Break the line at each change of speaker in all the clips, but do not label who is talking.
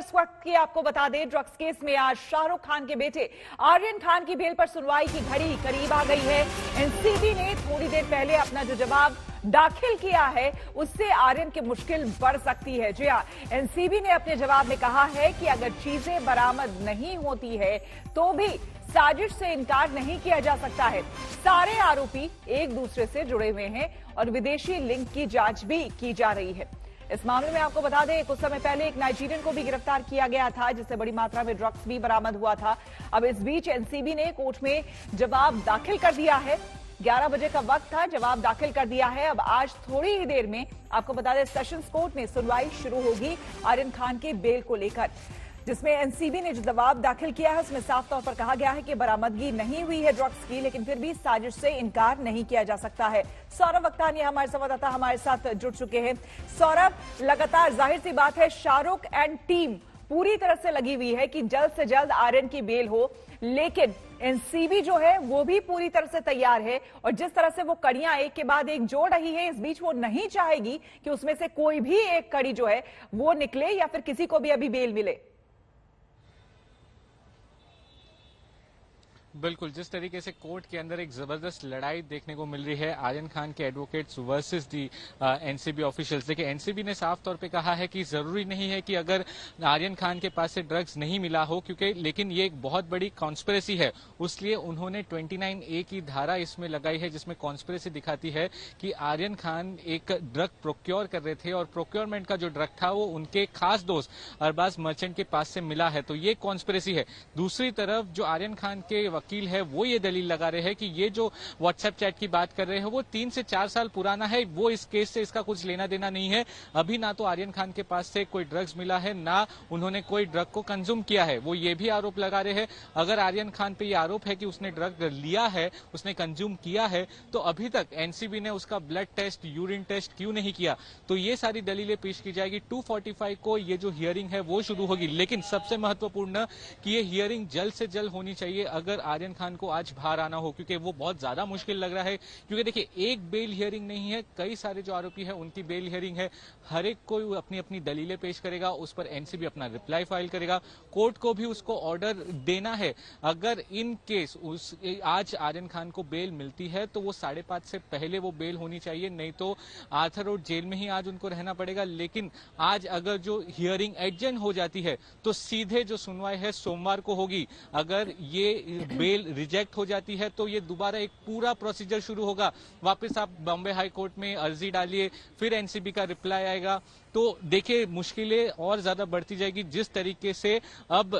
इस वक्त की आपको बता दें, ड्रग्स केस में आज शाहरुख खान के बेटे आर्यन खान की बेल पर सुनवाई की घड़ी करीब आ गई है। एनसीबी ने थोड़ी देर पहले अपना जो जवाब दाखिल किया है उससे आर्यन की मुश्किल बढ़ सकती है। जी हां, एनसीबी ने अपने जवाब में कहा है कि अगर चीजें बरामद नहीं होती है तो भी साजिश से इनकार नहीं किया जा सकता है। सारे आरोपी एक दूसरे से जुड़े हुए हैं और विदेशी लिंक की जांच भी की जा रही है। इस मामले में आपको बता दें, कुछ समय पहले एक नाइजीरियन को भी गिरफ्तार किया गया था जिससे बड़ी मात्रा में ड्रग्स भी बरामद हुआ था। अब इस बीच एनसीबी ने कोर्ट में जवाब दाखिल कर दिया है। 11 बजे का वक्त था, जवाब दाखिल कर दिया है। अब आज थोड़ी ही देर में आपको बता दें, सेशंस कोर्ट में सुनवाई शुरू होगी आर्यन खान के बेल को लेकर, जिसमें एनसीबी ने जो जवाब दाखिल किया है उसमें साफ तौर पर कहा गया है कि बरामदगी नहीं हुई है ड्रग्स की, लेकिन फिर भी साजिश से इनकार नहीं किया जा सकता है। सौरभ अख्तानिया हमारे संवाददाता हमारे साथ जुड़ चुके हैं। सौरभ, लगातार जाहिर सी बात है शाहरुख एंड टीम पूरी तरह से लगी हुई है कि जल्द से जल्द आर्यन की बेल हो, लेकिन एनसीबी जो है वो भी पूरी तरह से तैयार है और जिस तरह से वो कड़ियां एक के बाद एक जोड़ रही है, इस बीच वो नहीं चाहेगी कि उसमें से कोई भी एक कड़ी जो है वो निकले या फिर किसी को भी अभी बेल मिले।
बिल्कुल, जिस तरीके से कोर्ट के अंदर एक जबरदस्त लड़ाई देखने को मिल रही है आर्यन खान के एडवोकेट्स वर्सेस दी एनसीबी ऑफिशियल्स। देखिए, एनसीबी ने साफ तौर पे कहा है कि जरूरी नहीं है कि अगर आर्यन खान के पास से ड्रग्स नहीं मिला हो, क्योंकि लेकिन ये एक बहुत बड़ी कॉन्स्पिरेसी है, उसलिए उन्होंने 29A की धारा इसमें लगाई है जिसमें कॉन्स्पिरेसी दिखाती है कि आर्यन खान एक ड्रग प्रोक्योर कर रहे थे और प्रोक्योरमेंट का जो ड्रग था वो उनके खास दोस्त अरबाज मर्चेंट के पास से मिला है, तो ये कॉन्स्पिरेसी है। दूसरी तरफ जो आर्यन खान के वकील है वो ये दलील लगा रहे हैं कि ये जो व्हाट्सएप चैट की बात कर रहे हैं वो 3 से 4 साल पुराना है, वो इस केस से इसका कुछ लेना देना नहीं है। अभी ना तो आर्यन खान के पास से कोई ड्रग्स मिला है, ना उन्होंने कोई ड्रग को कंज्यूम किया है। वो ये भी आरोप लगा रहे हैं, अगर आर्यन खान पे ये आरोप है कि उसने ड्रग लिया है, उसने कंज्यूम किया है, तो अभी तक एनसीबी ने उसका ब्लड टेस्ट, यूरिन टेस्ट क्यों नहीं किया। तो ये सारी दलीलें पेश की जाएगी। 245 को ये जो हियरिंग है वो शुरू होगी, लेकिन सबसे महत्वपूर्ण कि ये हियरिंग जल्द से जल्द होनी चाहिए अगर आर्यन खान को आज बाहर आना हो, क्योंकि वो बहुत ज्यादा मुश्किल लग रहा है। क्योंकि देखिए, एक बेल हियरिंग नहीं है, कई सारे जो आरोपी है उनकी बेल हियरिंग है। हर एक को अपनी अपनी दलीलें पेश करेगा, उस पर एनसीबी अपना रिप्लाई फाइल करेगा, कोर्ट को भी उसको ऑर्डर देना है। अगर इन केस आज आर्यन खान को बेल मिलती है तो वो 5:30 से पहले वो बेल होनी चाहिए, नहीं तो आर्थर रोड जेल में ही आज उनको रहना पड़ेगा। लेकिन आज अगर जो हियरिंग एडजर्न हो जाती है तो सीधे जो सुनवाई है सोमवार को होगी। अगर ये बेल रिजेक्ट हो जाती है तो ये दोबारा एक पूरा प्रोसीजर शुरू होगा, वापस आप बॉम्बे हाई कोर्ट में अर्जी डालिए, फिर एनसीबी का रिप्लाई आएगा। तो देखिए, मुश्किलें और ज्यादा बढ़ती जाएगी। जिस तरीके से अब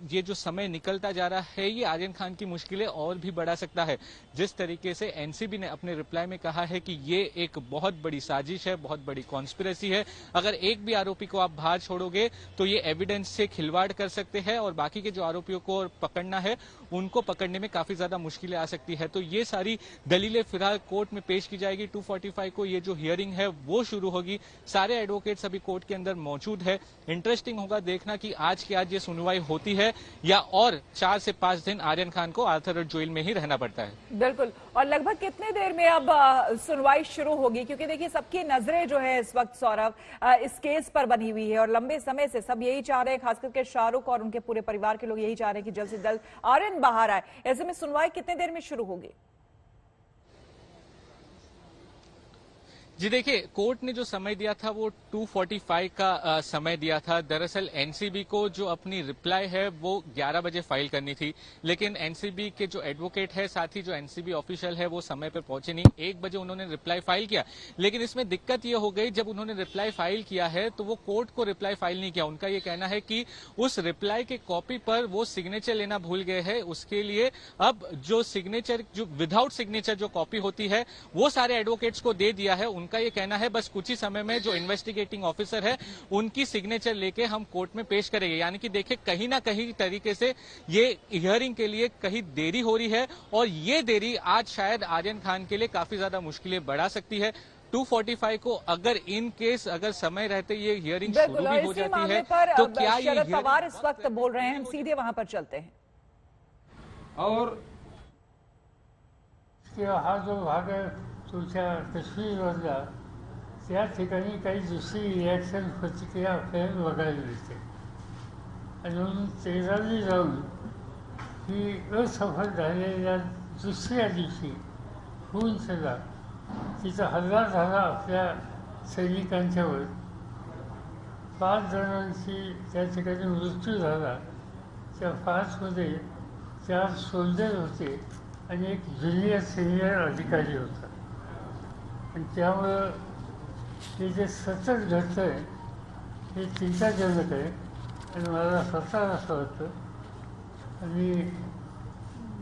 ये जो समय निकलता जा रहा है, ये आर्यन खान की मुश्किलें और भी बढ़ा सकता है। जिस तरीके से एनसीबी ने अपने रिप्लाई में कहा है कि ये एक बहुत बड़ी साजिश है, बहुत बड़ी कॉन्स्पिरेसी है। अगर एक भी आरोपी को आप बाहर छोड़ोगे तो ये एविडेंस से खिलवाड़ कर सकते हैं और बाकी के जो आरोपियों को पकड़ना है उनको पकड़ने में काफी ज्यादा मुश्किलें आ सकती है। तो ये सारी दलीलें फिलहाल कोर्ट में पेश की जाएगी। 245 को ये जो हियरिंग है वो शुरू होगी। सारे एडवोकेट्स अभी कोर्ट के अंदर मौजूद है। इंटरेस्टिंग होगा देखना कि आज की आज ये सुनवाई होती है या और 4 से 5 दिन आर्यन खान को आर्थर रोड जेल में ही रहना पड़ता है।
बिल्कुल, और लगभग कितने देर में अब सुनवाई शुरू होगी, क्योंकि देखिए सबकी नजरें जो है इस वक्त सौरभ इस केस पर बनी हुई है और लंबे समय से सब यही चाह रहे हैं, खास करके शाहरुख और उनके पूरे परिवार के लोग यही चाह रहे हैं कि जल्द से जल्द आर्यन बाहर आए। ऐसे में सुनवाई कितने देर में शुरू होगी?
जी देखिए, कोर्ट ने जो समय दिया था वो 245 का समय दिया था। दरअसल एनसीबी को जो अपनी रिप्लाई है वो 11 बजे फाइल करनी थी, लेकिन एनसीबी के जो एडवोकेट है, साथ ही जो एनसीबी ऑफिशियल है, वो समय पर पहुंचे नहीं। 1 बजे उन्होंने रिप्लाई फाइल किया, लेकिन इसमें दिक्कत ये हो गई, जब उन्होंने रिप्लाई फाइल किया है तो वो कोर्ट को रिप्लाई फाइल नहीं किया। उनका ये कहना है कि उस रिप्लाई के कॉपी पर वो सिग्नेचर लेना भूल गए हैं, उसके लिए अब जो सिग्नेचर, जो विदाउट सिग्नेचर जो कॉपी होती है, वो सारे एडवोकेट्स को दे दिया है। उनका ये कहना है बस कुछ ही समय में जो इन्वेस्टिगेटिंग ऑफिसर है उनकी सिग्नेचर लेके हम कोर्ट में पेश करेंगे। यानी कि देखिए, कहीं ना कहीं तरीके से ये हियरिंग के लिए कहीं देरी हो रही है और ये देरी आज शायद आर्यन खान के लिए काफी ज्यादा मुश्किलें बढ़ा सकती है। 245 को अगर इन केस अगर समय रहते ये हियरिंग शुरू भी हो जाती है तो क्या ये
शरद पवार इस वक्त बोल रहे हैं, हम सीधे वहां पर चलते हैं।
और जो भाग तुझ्या तस्वीरवरला त्या ठिकाणी काही दुसरी रिॲक्शन प्रतिक्रिया आपल्याला बघायला मिळते. अजून 13वी जाऊन ही असफल झालेल्या दुसऱ्या दिवशी होऊन सुद्धा तिचा हल्ला झाला आपल्या सैनिकांच्यावर. 5 जणांची त्या ठिकाणी मृत्यू झाला. त्या 5मध्ये 4 सोल्जर होते आणि एक सिनियर अधिकारी होता. आणि त्यामुळं हे जे सतत घडतं आहे हे चिंताजनक आहे. आणि मला स्वतः असं वाटतं आणि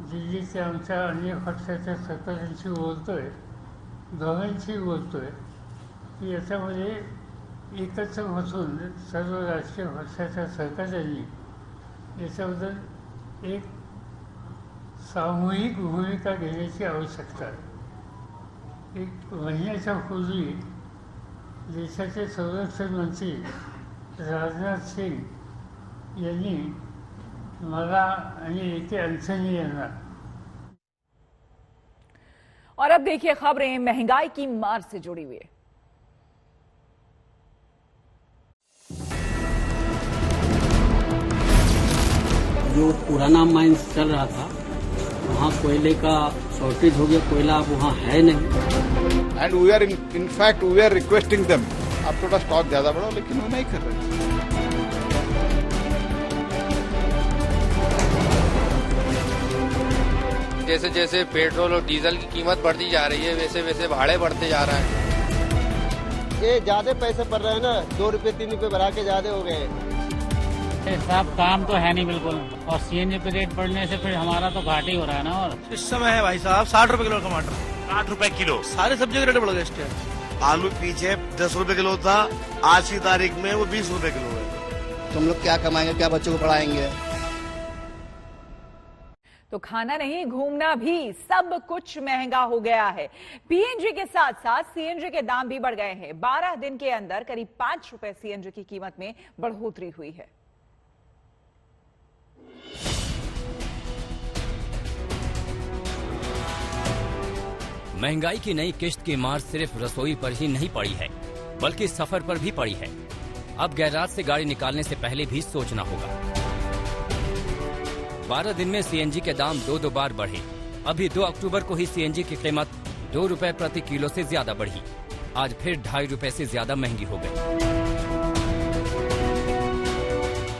दिल्लीच्या आमच्या अन्य पक्षाच्या सरकारांशी बोलतो आहे, दोघांशी बोलतो आहे की याच्यामध्ये एकत्र बसून सर्व राजकीय पक्षाच्या सरकारांनी याच्याबद्दल एक सामूहिक भूमिका घेण्याची आवश्यकता आहे. 1 महिन्याच्या पूर्वी देशाचे संरक्षण मंत्री राजनाथ सिंग यांनी मला आणि एके अँथनी यांना.
और अब देखिए खबरें महंगाई की मार से जुड़ी हुई है.
जो पुराना माइंस चल रहा था वहाँ कोयले का शॉर्टेज हो गया, कोयला अब वहाँ है नहीं.
And we are in fact we are requesting them आप थोड़ा स्टॉक ज्यादा बढ़ाओ, लेकिन वो नहीं कर रहे.
जैसे जैसे पेट्रोल और डीजल की कीमत बढ़ती जा रही है वैसे वैसे भाड़े बढ़ते जा रहे हैं.
ये ज्यादा पैसे पड़ रहे हैं ना, 2 रुपए 3 रुपए बढ़ा के ज्यादा हो गए.
साहब काम तो है नहीं बिल्कुल, और सीएनजी पे रेट बढ़ने से फिर हमारा तो घाटा ही हो रहा है ना. और
इस समय है भाई साहब 60 रुपए किलो टमाटर, 60 रुपए किलो. सारे सब्जी के रेट बढ़ गए इस टाइम. आलू पीछे 10 रुपए किलो था, आज की तारीख में वो 20 रुपए किलो है.
तुम लोग क्या कमाएंगे, क्या बच्चों को पढ़ाएंगे?
तो खाना नहीं, घूमना भी सब कुछ महंगा हो गया है. पीएनजी के साथ साथ सीएनजी के दाम भी बढ़ गए हैं. 12 दिन के अंदर करीब 5 रुपए सीएनजी की कीमत में बढ़ोतरी हुई है.
महंगाई की नई किश्त की मार सिर्फ रसोई पर ही नहीं पड़ी है, बल्कि सफर पर भी पड़ी है. अब गैराज से गाड़ी निकालने से पहले भी सोचना होगा. 12 दिन में सीएनजी के दाम 2 बार बढ़े. अभी 2 अक्टूबर को ही सीएनजी की कीमत 2 रुपए प्रति किलो से ज्यादा बढ़ी. आज फिर 2.5 रुपए से ज्यादा महंगी हो गई.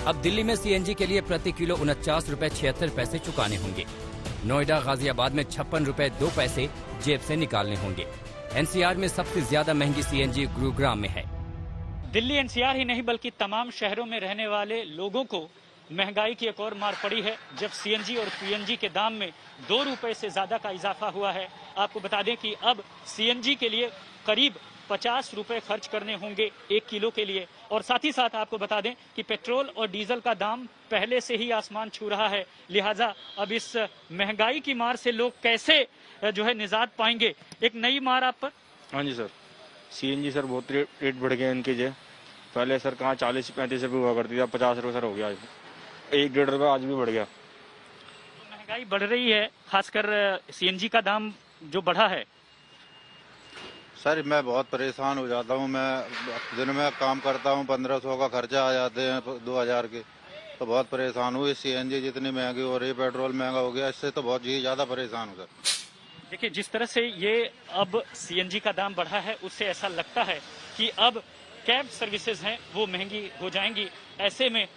अब दिल्ली में सीएनजी के लिए प्रति किलो 49 रुपए 76 पैसे चुकाने होंगे. नोएडा, गाजियाबाद में 56 रुपए 2 पैसे जेब से निकालने होंगे. एनसीआर में सबसे ज्यादा महंगी सीएनजी गुरुग्राम में है.
दिल्ली एनसीआर ही नहीं बल्कि तमाम शहरों में रहने वाले लोगों को महंगाई की एक और मार पड़ी है, जब सीएनजी और पीएनजी के दाम में 2 रुपए से ज्यादा का इजाफा हुआ है. आपको बता दें कि अब सीएनजी के लिए करीब 50 रुपए खर्च करने होंगे 1 किलो के लिए. और साथ ही साथ आपको बता दें कि पेट्रोल और डीजल का दाम पहले से ही आसमान छू रहा है. लिहाजा अब इस महंगाई की मार से लोग कैसे जो है निजात पाएंगे. एक नई मार आप पर.
हाँ जी सर, सीएनजी सर बहुत रेट बढ़ गए इनके. जो पहले सर कहाँ 40-35 रुपये हुआ करती थी, अब 50 रुपये सर हो गया. 1-1.5 रुपये आज भी बढ़ गया.
तो महंगाई बढ़ रही है, खासकर सीएनजी का दाम जो बढ़ा है.
सर मैं बहुत परेशान हो जाता हूँ. मैं दिन में काम करता हूँ, 1500 का खर्चा आ जाते हैं 2000 के, तो बहुत परेशान हूँ. सीएनजी जितनी महंगी हो रही, पेट्रोल महंगा हो गया, इससे तो बहुत ही ज्यादा परेशान हूँ सर.
देखिए, जिस तरह से ये अब सीएनजी का दाम बढ़ा है उससे ऐसा लगता है कि अब कैब सर्विसेज हैं वो महंगी हो जाएंगी. ऐसे में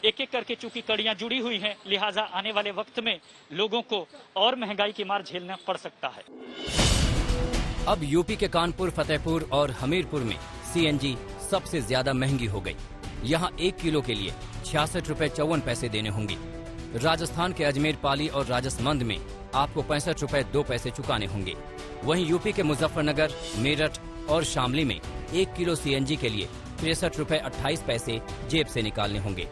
एक एक करके चूंकि कड़ियां जुड़ी हुई हैं, लिहाजा आने वाले वक्त में लोगों को और महंगाई की मार झेलना पड़ सकता है.
अब यूपी के कानपुर, फतेहपुर और हमीरपुर में सीएनजी सबसे ज्यादा महंगी हो गई. यहाँ 1 किलो के लिए 66 रुपए 54 पैसे देने होंगे. राजस्थान के अजमेर, पाली और राजसमंद में आपको 65 रुपए 2 पैसे चुकाने होंगे. वहीं यूपी के मुजफ्फरनगर, मेरठ और शामली में 1 किलो सीएनजी के लिए 63 रुपए 28 पैसे जेब से निकालने होंगे.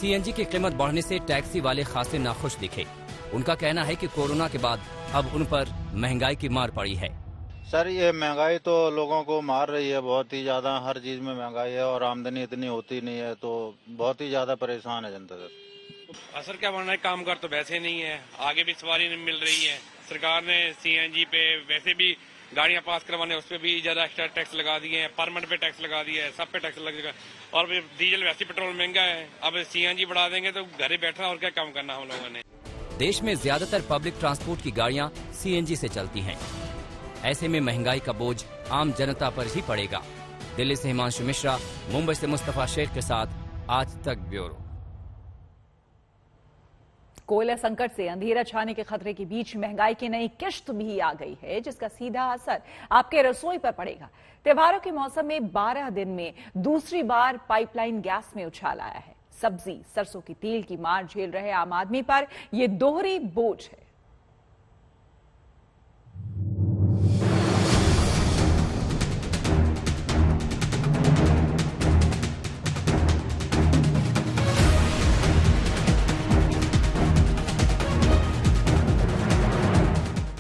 सीएनजी की कीमत बढ़ने से टैक्सी वाले खासे नाखुश दिखे. उनका कहना है कि कोरोना के बाद अब उन पर महंगाई की मार पड़ी है.
सर ये महंगाई तो लोगों को मार रही है बहुत ही ज्यादा. हर चीज में महंगाई है और आमदनी इतनी होती नहीं है, तो बहुत ही ज्यादा परेशान है जनता. सर
असर क्या बनना है, काम कर तो वैसे नहीं है, आगे भी सवारी नहीं मिल रही है. सरकार ने सीएनजी पे वैसे भी
गाड़ियां पास करवाने उस पर भी ज्यादा एक्स्ट्रा टैक्स लगा दिए हैं, परमिट पे टैक्स लगा दिया है, सब पे टैक्स लगेगा। और फिर डीजल वैसे पेट्रोल महंगा है, अब सीएनजी बढ़ा देंगे तो घरे बैठना और क्या काम करना हम लोगों ने।
देश में ज्यादातर पब्लिक ट्रांसपोर्ट की गाड़ियां सीएनजी से चलती हैं। ऐसे में महंगाई का बोझ आम जनता पर ही पड़ेगा। दिल्ली से हिमांशु मिश्रा, मुंबई से मुस्तफा शेख के साथ आज तक ब्यूरो।
कोयला संकट से अंधेरा छाने के खतरे के बीच महंगाई की नई किश्त भी आ गई है, जिसका सीधा असर आपके रसोई पर पड़ेगा। त्योहारों के मौसम में 12 दिन में दूसरी बार पाइपलाइन गैस में उछाल आया है। सब्जी, सरसों की तेल की मार झेल रहे आम आदमी पर यह दोहरी बोझ है।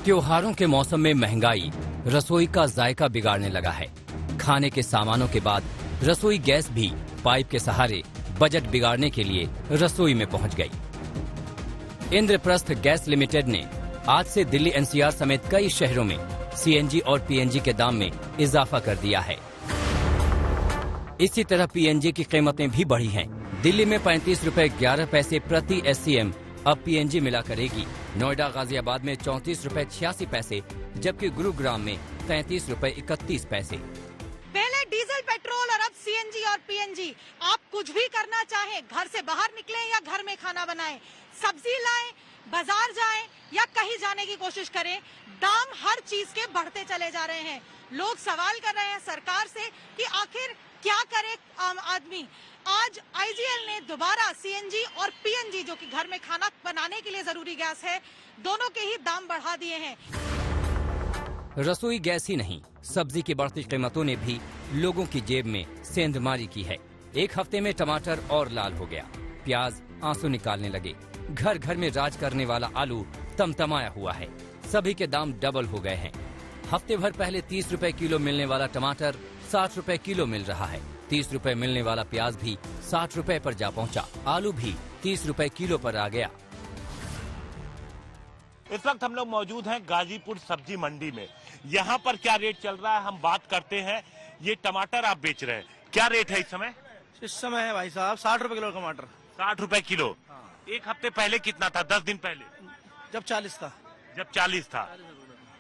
त्योहारों के मौसम में महंगाई रसोई का जायका बिगाड़ने लगा है। खाने के सामानों के बाद रसोई गैस भी पाइप के सहारे बजट बिगाड़ने के लिए रसोई में पहुंच गई। इंद्रप्रस्थ गैस लिमिटेड ने आज से दिल्ली एनसीआर समेत कई शहरों में सीएनजी और पीएनजी के दाम में इजाफा कर दिया है। इसी तरह पीएनजी की कीमतें भी बढ़ी हैं। दिल्ली में 35 रुपए 11 पैसे प्रति एससीएम अब पीएनजी मिला करेगी। नोएडा, गाजियाबाद में 34 रुपए 86 पैसे, जबकि गुरुग्राम में 33 रुपए 31 पैसे।
पहले डीजल, पेट्रोल और अब सीएनजी और पीएनजी। आप कुछ भी करना चाहें, घर से बाहर निकलें या घर में खाना बनाएं, सब्जी लाएं, बाजार जाएं या कहीं जाने की कोशिश करें, दाम हर चीज के बढ़ते चले जा रहे हैं। लोग सवाल कर रहे हैं सरकार से कि आखिर क्या करे आम आदमी। आज आईजीएल ने दोबारा सीएनजी और पीएनजी, जो कि घर में खाना बनाने के लिए जरूरी गैस है, दोनों के ही दाम बढ़ा दिए हैं।
रसोई गैस ही नहीं, सब्जी की बढ़ती कीमतों ने भी लोगों की जेब में सेंधमारी की है। एक हफ्ते में टमाटर और लाल हो गया, प्याज आंसू निकालने लगे, घर घर में राज करने वाला आलू तमतमाया हुआ है। सभी के दाम डबल हो गए हैं। हफ्ते भर पहले 30 रुपए किलो मिलने वाला टमाटर 60 रुपए किलो मिल रहा है। 30 रुपए मिलने वाला प्याज भी 60 रुपए पर जा पहुंचा। आलू भी 30 रुपए किलो पर आ गया।
इस वक्त हम लोग मौजूद हैं गाजीपुर सब्जी मंडी में। यहाँ पर क्या रेट चल रहा है हम बात करते हैं। ये टमाटर आप बेच रहे हैं, क्या रेट है इस समय?
इस समय है भाई साहब 60 रुपए किलो टमाटर।
60 रुपए किलो। एक हफ्ते पहले कितना था? 10 दिन पहले
जब 40 था।
जब 40 था।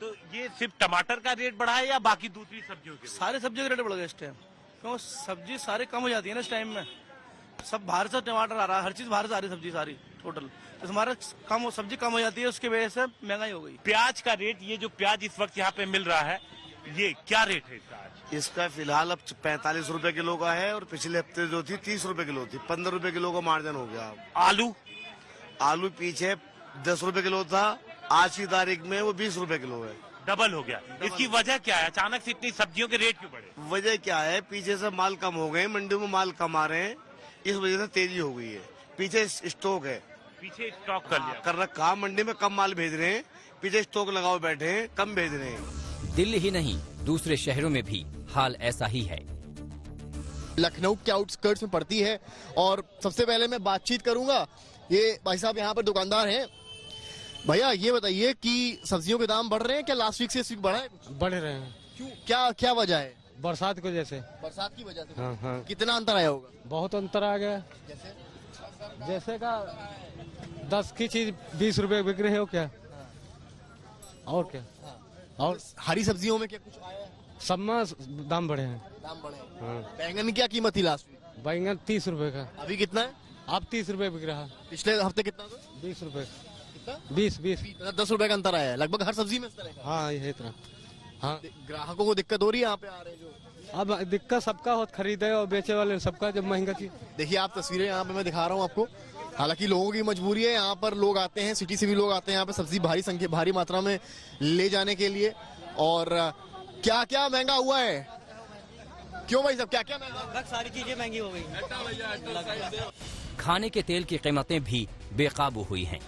तो ये सिर्फ टमाटर का रेट बढ़ा है या बाकी दूसरी सब्जियों के?
सारे सब्जियों के रेट बढ़ गए इस टाइम, क्यों सब्जी सारे कम हो जाती है ना इस टाइम में। सब बाहर से टमाटर आ रहा है, हर चीज बाहर से आ रही है, सब्जी सारी टोटल। तो हमारा कम सब्जी कम हो जाती है, उसकी वजह से महंगाई हो गई।
प्याज का रेट, ये जो प्याज इस वक्त यहाँ पे मिल रहा है, ये क्या रेट है इसका?
इसका फिलहाल अब 45 रुपए किलो का है और पिछले हफ्ते जो थी 30 रुपए किलो थी। 15 रुपए किलो का मार्जिन हो गया। आलू पीछे 10 रुपए किलो था, आज की तारीख में वो 20 रुपए किलो है।
डबल हो गया। इसकी वजह क्या है? अचानक से इतनी सब्जियों के रेट क्यों बढ़े?
वजह क्या है? पीछे से माल कम हो गए, मंडी में माल कम आ रहे हैं, इस वजह से तेजी हो गई है। पीछे स्टॉक है,
पीछे स्टॉक कर
रखा, मंडी में कम माल भेज रहे हैं, पीछे स्टॉक लगाओ बैठे हैं, कम भेज रहे हैं।
दिल्ली ही नहीं, दूसरे शहरों में भी हाल ऐसा ही है।
लखनऊ के आउटस्कर्ट्स में पड़ती है। और सबसे पहले मैं बातचीत करूंगा, ये भाई साहब यहाँ पर दुकानदार हैं। भैया ये बताइए कि सब्जियों के दाम बढ़ रहे हैं क्या? लास्ट वीक से इस वीक बढ़ा है?
बढ़ रहे हैं।
क्यों, क्या वजह है?
बरसात की वजह से।
बरसात की वजह से?
हाँ।
कितना अंतर आया होगा?
बहुत अंतर आ गया। जैसे का 10 की चीज 20 रुपए बिक रहे हो क्या? और क्या?
और हरी सब्जियों में क्या कुछ आया है?
सब में दाम बढ़े हैं।
दाम बढ़े हैं। बैंगन की क्या कीमत थी लास्ट वीक?
बैंगन 30 रुपए का।
अभी कितना है?
अब 30 रुपए बिक रहा।
पिछले हफ्ते कितना था?
20 रुपए।
20
10
रुपए का अंतर आया है लगभग हर सब्जी में इस तरह का।
हाँ, ये इतना। हाँ,
ग्राहकों को दिक्कत हो रही है यहाँ पे आ रहे हैं जो?
अब दिक्कत सबका हो, खरीदे और बेचे वाले सबका, जब महंगा चीज।
देखिए आप तस्वीरें यहाँ पे मैं दिखा रहा हूँ आपको। हालांकि लोगों की मजबूरी है, यहाँ पर लोग आते हैं, सिटी से भी लोग आते हैं यहाँ पे सब्जी भारी मात्रा में ले जाने के लिए। और क्या क्या महंगा हुआ है? क्यों भाई साहब, क्या क्या महंगा?
सारी चीजें महंगी हो गई।
खाने के तेल की कीमतें भी बेकाबू हुई हैं।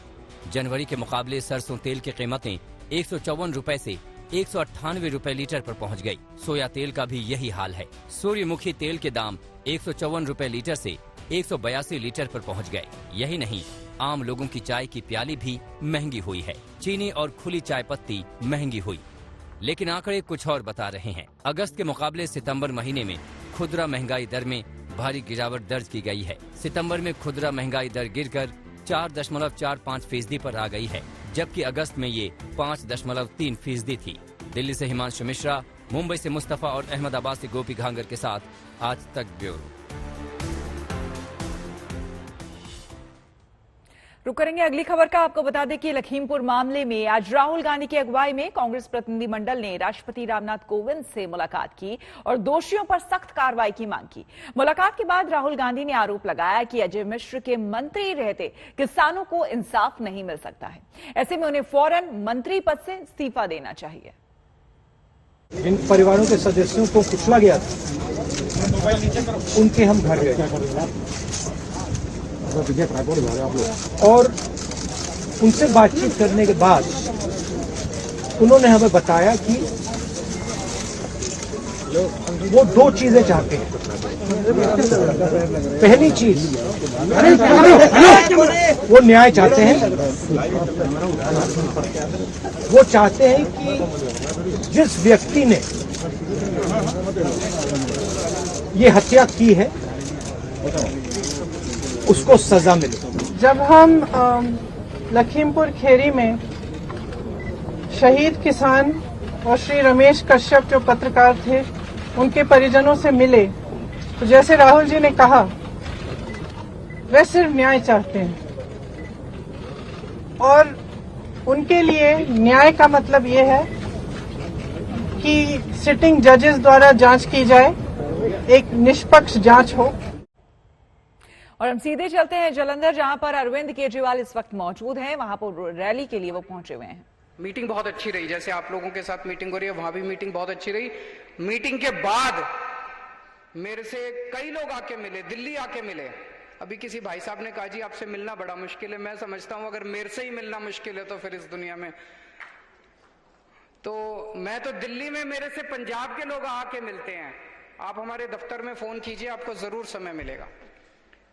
जनवरी के मुकाबले सरसों तेल की कीमतें 154 रुपए से 198 रुपए लीटर पर पहुंच गई। सोया तेल का भी यही हाल है। सूर्यमुखी तेल के दाम 154 रुपए लीटर से 182 लीटर पर पहुंच गए। यही नहीं, आम लोगों की चाय की प्याली भी महंगी हुई है। चीनी और खुली चाय पत्ती महंगी हुई। लेकिन आंकड़े कुछ और बता रहे हैं। अगस्त के मुकाबले सितंबर महीने में खुदरा महंगाई दर में भारी गिरावट दर्ज की गई है। सितंबर में खुदरा महंगाई दर गिरकर 4.45% पर आ गई है, जबकि अगस्त में ये 5.3% थी। दिल्ली से हिमांशु मिश्रा, मुंबई से मुस्तफा और अहमदाबाद से गोपी घांगर के साथ आज तक ब्यूरो।
रुक करेंगे अगली खबर का। आपको बता दें कि लखीमपुर मामले में आज राहुल गांधी की अगुवाई में कांग्रेस प्रतिनिधिमंडल ने राष्ट्रपति रामनाथ कोविंद से मुलाकात की और दोषियों पर सख्त कार्रवाई की मांग की। मुलाकात के बाद राहुल गांधी ने आरोप लगाया कि अजय मिश्र के मंत्री रहते किसानों को इंसाफ नहीं मिल सकता है। ऐसे में उन्हें फौरन मंत्री पद से इस्तीफा देना चाहिए।
इन परिवारों के सदस्यों को कुचला गया था, उनके हम घर गए और उनसे बातचीत करने के बाद उन्होंने हमें बताया कि वो दो चीजें चाहते हैं। पहली चीज, वो न्याय चाहते हैं। वो चाहते हैं कि जिस व्यक्ति ने ये हत्या की है उसको सजा मिले।
जब हम लखीमपुर खेरी में शहीद किसान और श्री रमेश कश्यप जो पत्रकार थे उनके परिजनों से मिले, तो जैसे राहुल जी ने कहा, वे सिर्फ न्याय चाहते हैं और उनके लिए न्याय का मतलब ये है कि सिटिंग जजेस द्वारा जांच की जाए, एक निष्पक्ष जांच हो।
और हम सीधे चलते हैं जालंधर, जहां पर अरविंद केजरीवाल इस वक्त मौजूद हैं। वहां पर रैली के लिए वो पहुंचे हुए हैं।
मीटिंग बहुत अच्छी रही, जैसे आप लोगों के साथ मीटिंग हो रही है, वहां भी मीटिंग बहुत अच्छी रही। मीटिंग के बाद मेरे से कई लोग आके मिले, दिल्ली आके मिले। अभी किसी भाई साहब ने कहा जी आपसे मिलना बड़ा मुश्किल है। मैं समझता हूं अगर मेरे से ही मिलना मुश्किल है तो फिर इस दुनिया में तो मैं तो दिल्ली में मेरे से पंजाब के लोग आके मिलते हैं। आप हमारे दफ्तर में फोन कीजिए, आपको जरूर समय मिलेगा।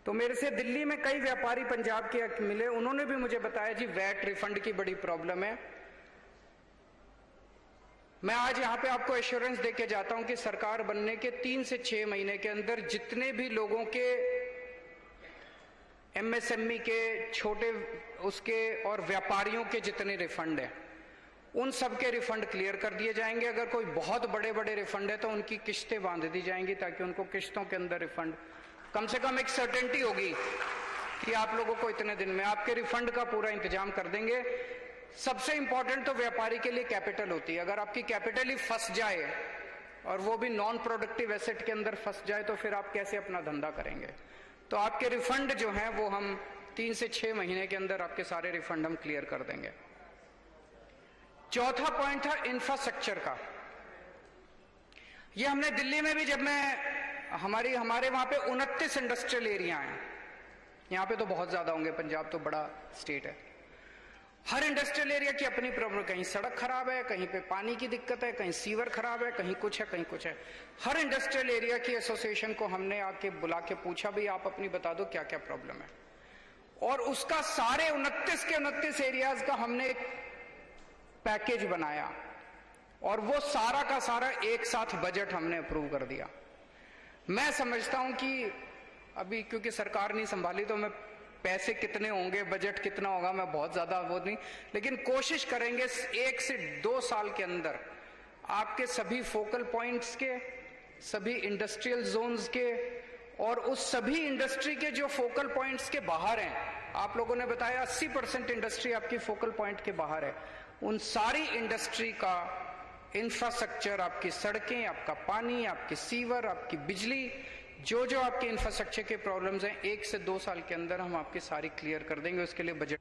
तो मेरे से दिल्ली में कई व्यापारी पंजाब के मिले, उन्होंने भी मुझे बताया जी वैट रिफंड की बड़ी प्रॉब्लम है। मैं आज यहां पे आपको एश्योरेंस देके जाता हूं कि सरकार बनने के 3 से 6 महीने के अंदर जितने भी लोगों के एमएसएमई के छोटे उसके और व्यापारियों के जितने रिफंड है उन सब के रिफंड क्लियर कर दिए जाएंगे। अगर कोई बहुत बड़े बड़े रिफंड है तो उनकी किस्तें बांध दी जाएंगी ताकि उनको किस्तों के अंदर रिफंड, कम से कम एक सर्टेनिटी होगी कि आप लोगों को इतने दिन में आपके रिफंड का पूरा इंतजाम कर देंगे। सबसे इंपॉर्टेंट तो व्यापारी के लिए कैपिटल होती है। अगर आपकी कैपिटल ही फंस जाए और वो भी नॉन प्रोडक्टिव एसेट के अंदर फंस जाए तो फिर आप कैसे अपना धंधा करेंगे। तो आपके रिफंड जो हैं वो हम 3 से 6 महीने के अंदर आपके सारे रिफंड हम क्लियर कर देंगे। चौथा पॉइंट था इंफ्रास्ट्रक्चर का। ये हमने दिल्ली में भी, जब मैं हमारे वहां पे 29 इंडस्ट्रियल एरिया हैं, यहां पे तो बहुत ज्यादा होंगे, पंजाब तो बड़ा स्टेट है। हर इंडस्ट्रियल एरिया की अपनी प्रॉब्लम, कहीं सड़क खराब है, कहीं पे पानी की दिक्कत है, कहीं सीवर खराब है, कहीं कुछ है, कहीं कुछ है। हर इंडस्ट्रियल एरिया की एसोसिएशन को हमने आके बुला के पूछा भाई आप अपनी बता दो क्या क्या प्रॉब्लम है, और उसका सारे 29 के 29 एरियाज का हमने एक पैकेज बनाया और वो सारा का सारा एक साथ बजट हमने अप्रूव कर दिया। मैं समझता हूं कि अभी क्योंकि सरकार नहीं संभाली तो मैं पैसे कितने होंगे, बजट कितना होगा, मैं बहुत ज्यादा वो नहीं, लेकिन कोशिश करेंगे 1 से 2 साल के अंदर आपके सभी फोकल पॉइंट्स के, सभी इंडस्ट्रियल जोन्स के और उस सभी इंडस्ट्री के जो फोकल पॉइंट्स के बाहर हैं, आप लोगों ने बताया 80% इंडस्ट्री आपकी फोकल पॉइंट के बाहर है, उन सारी इंडस्ट्री का इंफ्रास्ट्रक्चर, आपकी सड़कें, आपका पानी, आपकी सीवर, आपकी बिजली, जो जो आपके इंफ्रास्ट्रक्चर के प्रॉब्लम्स हैं 1 से 2 साल के अंदर हम आपकी सारी क्लियर कर देंगे। उसके लिए बजट